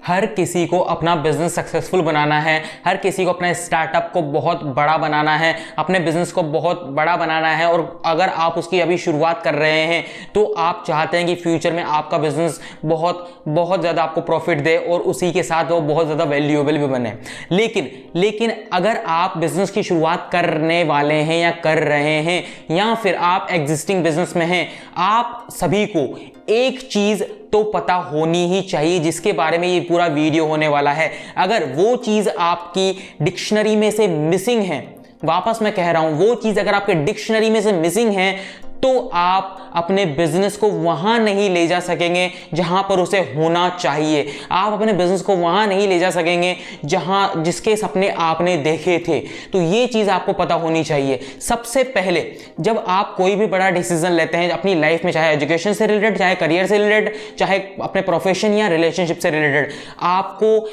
हर किसी को अपना बिजनेस सक्सेसफुल बनाना है, हर किसी को अपने स्टार्टअप को बहुत बड़ा बनाना है, अपने बिजनेस को बहुत बड़ा बनाना है। और अगर आप उसकी अभी शुरुआत कर रहे हैं तो आप चाहते हैं कि फ्यूचर में आपका बिजनेस बहुत बहुत ज़्यादा आपको प्रॉफिट दे और उसी के साथ वो बहुत ज़्यादा वैल्यूएबल भी बने। लेकिन अगर आप बिजनेस की शुरुआत करने वाले हैं या कर रहे हैं या फिर आप एग्जिस्टिंग बिजनेस में हैं, आप सभी को एक चीज तो पता होनी ही चाहिए जिसके बारे में ये पूरा वीडियो होने वाला है। अगर वो चीज आपकी डिक्शनरी में से मिसिंग है, वापस मैं कह रहा हूं, वो चीज अगर आपके डिक्शनरी में से मिसिंग है तो आप अपने बिजनेस को वहां नहीं ले जा सकेंगे जहां पर उसे होना चाहिए। आप अपने बिजनेस को वहां नहीं ले जा सकेंगे जहां जिसके सपने आपने देखे थे। तो ये चीज आपको पता होनी चाहिए। सबसे पहले जब आप कोई भी बड़ा डिसीजन लेते हैं अपनी लाइफ में, चाहे एजुकेशन से रिलेटेड, चाहे करियर से रिलेटेड, चाहे अपने प्रोफेशन या रिलेशनशिप से रिलेटेड, आपको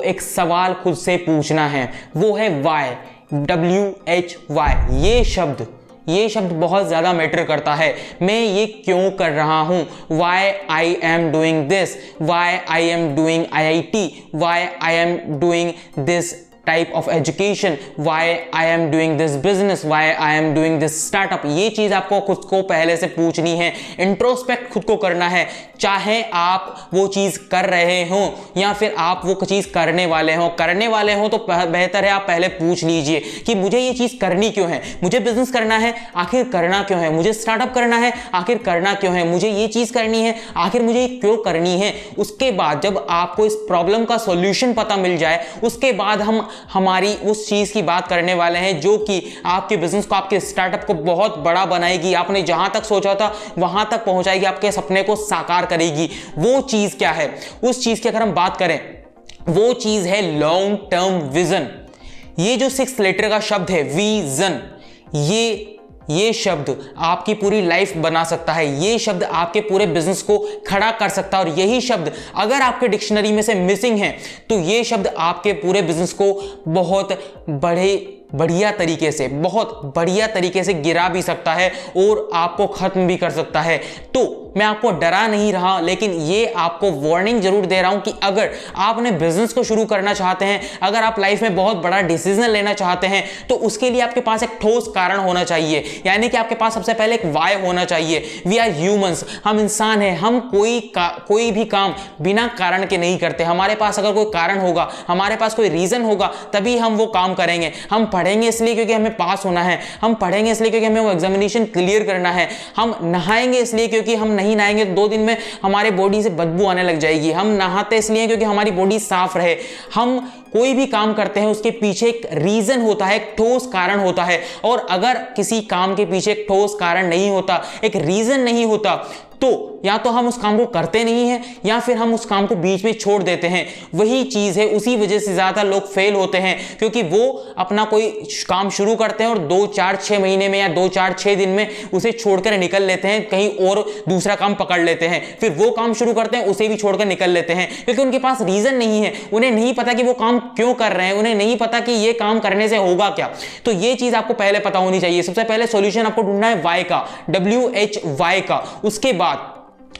एक सवाल खुद से पूछना है, वो है वाई, WHY। ये शब्द बहुत ज़्यादा मैटर करता है। मैं ये क्यों कर रहा हूँ, why I am doing this, why I am doing IIT, why I am doing this type of education, why I am doing this business, why I am doing this startup. ये चीज आपको खुद को पहले से पूछनी है, इंट्रोस्पेक्ट खुद को करना है। चाहे आप वो चीज कर रहे हो या फिर आप वो चीज करने वाले हो तो बेहतर है आप पहले पूछ लीजिए कि मुझे ये चीज करनी क्यों है, मुझे बिजनेस करना है, आखिर करना क्यों है, मुझे स्टार्टअप करना है, आखिर करना क्यों है, मुझे ये चीज करनी है, आखिर मुझे क्यों करनी है। उसके बाद जब आपको इस प्रॉब्लम का सॉल्यूशन पता मिल जाए, उसके बाद हम हमारी उस चीज की बात करने वाले हैं जो कि आपके बिजनेस को, आपके स्टार्टअप को बहुत बड़ा बनाएगी, आपने जहां तक सोचा था वहां तक पहुंचाएगी, आपके सपने को साकार करेगी। वो चीज क्या है? उस चीज की अगर हम बात करें, वो चीज है लॉन्ग टर्म विजन। ये जो 6 लेटर का शब्द है विजन, ये शब्द आपकी पूरी लाइफ बना सकता है, ये शब्द आपके पूरे बिजनेस को खड़ा कर सकता है। और यही शब्द अगर आपके डिक्शनरी में से मिसिंग है तो ये शब्द आपके पूरे बिजनेस को बहुत बढ़िया तरीके से गिरा भी सकता है और आपको खत्म भी कर सकता है। तो मैं आपको डरा नहीं रहा, लेकिन ये आपको वार्निंग जरूर दे रहा हूं कि अगर आपने बिजनेस को शुरू करना चाहते हैं, अगर आप लाइफ में बहुत बड़ा डिसीजन लेना चाहते हैं, तो उसके लिए आपके पास एक ठोस कारण होना चाहिए। यानी कि आपके पास सबसे पहले एक वाई होना चाहिए। वी आर ह्यूमंस, हम इंसान हैं, हम कोई भी काम बिना कारण के नहीं करते। हमारे पास अगर कोई कारण होगा, हमारे पास कोई रीजन होगा, तभी हम वो काम करेंगे। हम पढ़ेंगे इसलिए क्योंकि हमें पास होना है, हम पढ़ेंगे इसलिए क्योंकि हमें वो एग्जामिनेशन क्लियर करना है, हम नहाएंगे इसलिए क्योंकि हम नहीं नहाएंगे तो 2 दिन में हमारे बॉडी से बदबू आने लग जाएगी, हम नहाते इसलिए क्योंकि हमारी बॉडी साफ रहे। हम कोई भी काम करते हैं उसके पीछे एक रीजन होता है, एक ठोस कारण होता है। और अगर किसी काम के पीछे एक ठोस कारण नहीं होता, एक रीजन नहीं होता, तो या तो हम उस काम को करते नहीं हैं या फिर हम उस काम को बीच में छोड़ देते हैं। वही चीज है, उसी वजह से ज्यादा लोग फेल होते हैं, क्योंकि वो अपना कोई काम शुरू करते हैं और 2, 4, 6 महीने में या 2, 4, 6 दिन में उसे छोड़कर निकल लेते हैं, कहीं और दूसरा काम पकड़ लेते हैं। फिर वो काम शुरू करते हैं, उसे भी छोड़कर निकल लेते हैं, क्योंकि उनके पास रीजन नहीं है। उन्हें नहीं पता कि वो काम क्यों कर रहे हैं, उन्हें नहीं पता कि ये काम करने से होगा क्या। तो ये चीज आपको पहले पता होनी चाहिए। सबसे पहले सॉल्यूशन आपको ढूंढना है वाई का, WHY का। उसके बाद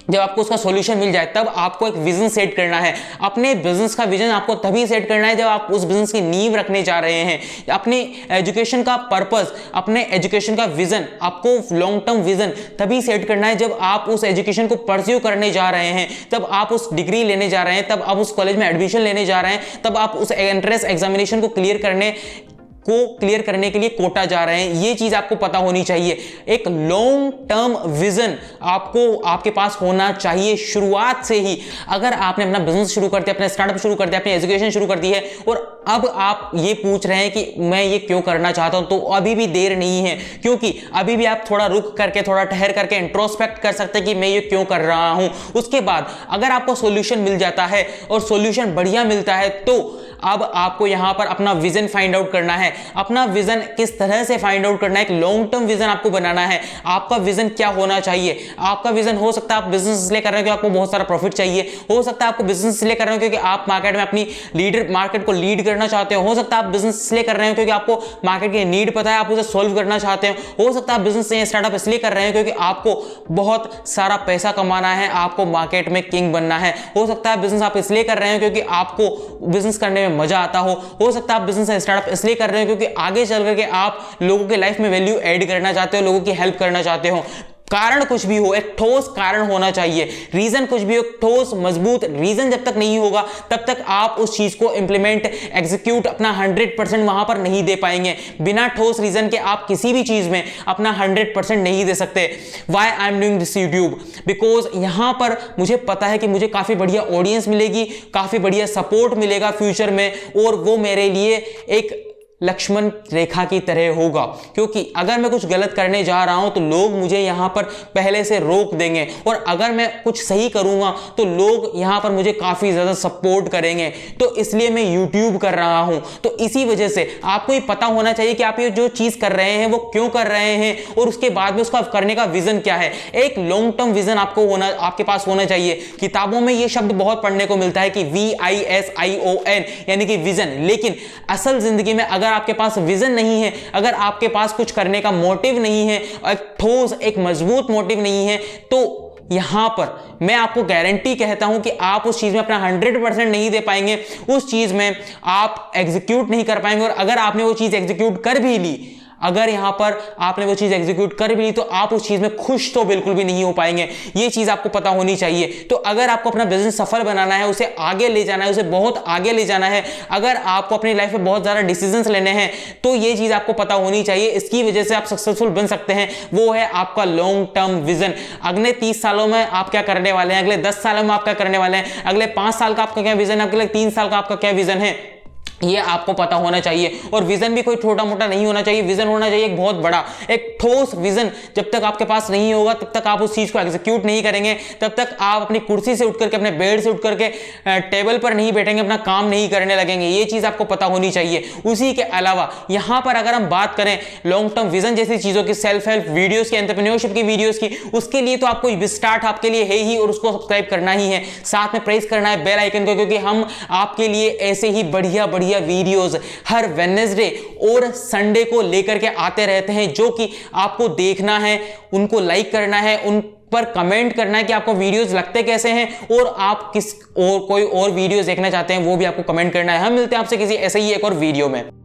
जब आपको उसका सॉल्यूशन मिल जाए, तब आपको एक विजन सेट करना है। अपने बिजनेस का विजन आपको तभी सेट करना है जब आप उस बिजनेस की नींव रखने जा रहे हैं। अपने एजुकेशन का पर्पस, अपने एजुकेशन का विजन, आपको लॉन्ग टर्म विजन तभी सेट करना है जब आप उस एजुकेशन को परस्यू करने जा रहे हैं, तब आप उस डिग्री लेने जा रहे हैं, तब आप उस कॉलेज में एडमिशन लेने जा रहे हैं, तब आप उस एंट्रेंस एग्जामिनेशन को क्लियर करने के लिए कोटा जा रहे हैं। ये चीज आपको पता होनी चाहिए। एक लॉन्ग टर्म विजन आपके पास होना चाहिए शुरुआत से ही। अगर आपने अपना बिजनेस शुरू कर दिया, अपना स्टार्टअप शुरू कर दिया, अपनी एजुकेशन शुरू कर दी है और अब आप ये पूछ रहे हैं कि मैं ये क्यों करना चाहता हूं, तो अभी भी देर नहीं है, क्योंकि अभी भी आप थोड़ा रुक करके, थोड़ा ठहर करके इंट्रोस्पेक्ट कर सकते हैं कि मैं ये क्यों कर रहा हूं। उसके बाद अगर आपको सॉल्यूशन मिल जाता है और सॉल्यूशन बढ़िया मिलता है, तो अब आपको यहां पर अपना विजन फाइंड आउट करना है। अपना विजन किस तरह से फाइंड आउट करना है, एक लॉन्ग टर्म विजन आपको बनाना है। आपका विजन क्या होना चाहिए? आपका विजन हो सकता है आप बिजनेस इसलिए कर रहे हो कि आपको बहुत सारा प्रॉफिट चाहिए, हो सकता है आपको बिजनेस इसलिए कर रहे हो क्योंकि आप मार्केट में अपनी मार्केट को लीड करना चाहते हो सकता है आप बिजनेस इसलिए कर रहे हो क्योंकि आपको मार्केट की नीड पता है, आप उसे सॉल्व करना चाहते हो सकता है आप बिजनेस स्टार्टअप इसलिए कर रहे हो क्योंकि आपको बहुत सारा पैसा कमाना है, आपको मार्केट में किंग बनना है, हो सकता है बिजनेस आप इसलिए कर रहे हो क्योंकि आपको बिजनेस करने में मजा आता हो सकता है आप बिजनेस स्टार्टअप इसलिए कर रहे हो क्योंकि आगे चल करके आप लोगों के लाइफ में वैल्यू ऐड करना चाहते हो, लोगों की हेल्प करना चाहते हो। कारण कुछ भी हो, एक ठोस कारण होना चाहिए, रीजन कुछ भी हो, ठोस मजबूत रीजन जब तक नहीं होगा तब तक आप उस चीज को इंप्लीमेंट एग्जीक्यूट अपना 100% वहां पर नहीं दे पाएंगे। बिना ठोस रीजन के आप किसी भी चीज में अपना 100% नहीं दे सकते। Why I am doing this YouTube? Because यहां पर मुझे पता है कि मुझे काफी बढ़िया ऑडियंस मिलेगी, काफी बढ़िया सपोर्ट मिलेगा फ्यूचर में, और वो मेरे लिए एक लक्ष्मण रेखा की तरह होगा, क्योंकि अगर मैं कुछ गलत करने जा रहा हूं तो लोग मुझे यहां पर पहले से रोक देंगे, और अगर मैं कुछ सही करूंगा तो लोग यहां पर मुझे काफी ज्यादा सपोर्ट करेंगे। तो इसलिए मैं YouTube कर रहा हूं। तो इसी वजह से आपको ये पता होना चाहिए कि आप ये जो चीज कर रहे हैं वो क्यों कर रहे हैं, और उसके बाद में उसका करने का विजन क्या है। एक लॉन्ग टर्म विजन आपके पास होना चाहिए। किताबों में ये शब्द बहुत पढ़ने को मिलता है कि VISION यानी कि विजन, लेकिन असल जिंदगी में अगर आपके पास विजन नहीं है, अगर आपके पास कुछ करने का मोटिव नहीं है, एक ठोस एक मजबूत मोटिव नहीं है, तो यहां पर मैं आपको गारंटी कहता हूं कि आप उस चीज में अपना 100% नहीं दे पाएंगे, उस चीज में आप एग्जीक्यूट नहीं कर पाएंगे। और अगर आपने वो चीज एग्जीक्यूट कर भी ली, अगर यहां पर आपने वो चीज एग्जीक्यूट कर भी ली, तो आप उस चीज में खुश तो बिल्कुल भी नहीं हो पाएंगे। ये चीज आपको पता होनी चाहिए। तो अगर आपको अपना बिजनेस सफल बनाना है, उसे आगे ले जाना है, उसे बहुत आगे ले जाना है, अगर आपको अपनी लाइफ में बहुत ज्यादा डिसीजंस लेने हैं, तो ये चीज आपको पता होनी चाहिए। इसकी वजह से आप सक्सेसफुल बन सकते हैं। वो है आपका लॉन्ग टर्म विजन। अगले 30 सालों में आप क्या करने वाले हैं, अगले 10 सालों में आप क्या करने वाले हैं, अगले 5 साल का आपका क्या विजन है, अगले 3 साल का आपका क्या विजन है, ये आपको पता होना चाहिए। और विजन भी कोई छोटा मोटा नहीं होना चाहिए, विजन होना चाहिए एक बहुत बड़ा, एक ठोस विजन। जब तक आपके पास नहीं होगा तब तक आप उस चीज को एग्जीक्यूट नहीं करेंगे, तब तक आप अपनी कुर्सी से उठ करके, अपने बेड से उठ करके टेबल पर नहीं बैठेंगे, अपना काम नहीं करने लगेंगे। ये चीज आपको पता होनी चाहिए। उसी के अलावा यहां पर अगर हम बात करें लॉन्ग टर्म विजन जैसी चीजों की, सेल्फ हेल्प वीडियोस की, एंटरप्रेन्योरशिप की वीडियोस की, उसके लिए तो आपको स्टार्ट आपके लिए है ही, और उसको सब्सक्राइब करना ही है, साथ में प्रेस करना है बेल आइकन को, क्योंकि हम आपके लिए ऐसे ही बढ़िया बढ़िया वीडियोस हर वेडनेसडे और संडे को लेकर के आते रहते हैं, जो कि आपको देखना है, उनको लाइक करना है, उन पर कमेंट करना है कि आपको वीडियोस लगते कैसे हैं, और आप किस और कोई और वीडियोस देखना चाहते हैं वो भी आपको कमेंट करना है। हम मिलते हैं आपसे किसी ऐसे ही एक और वीडियो में।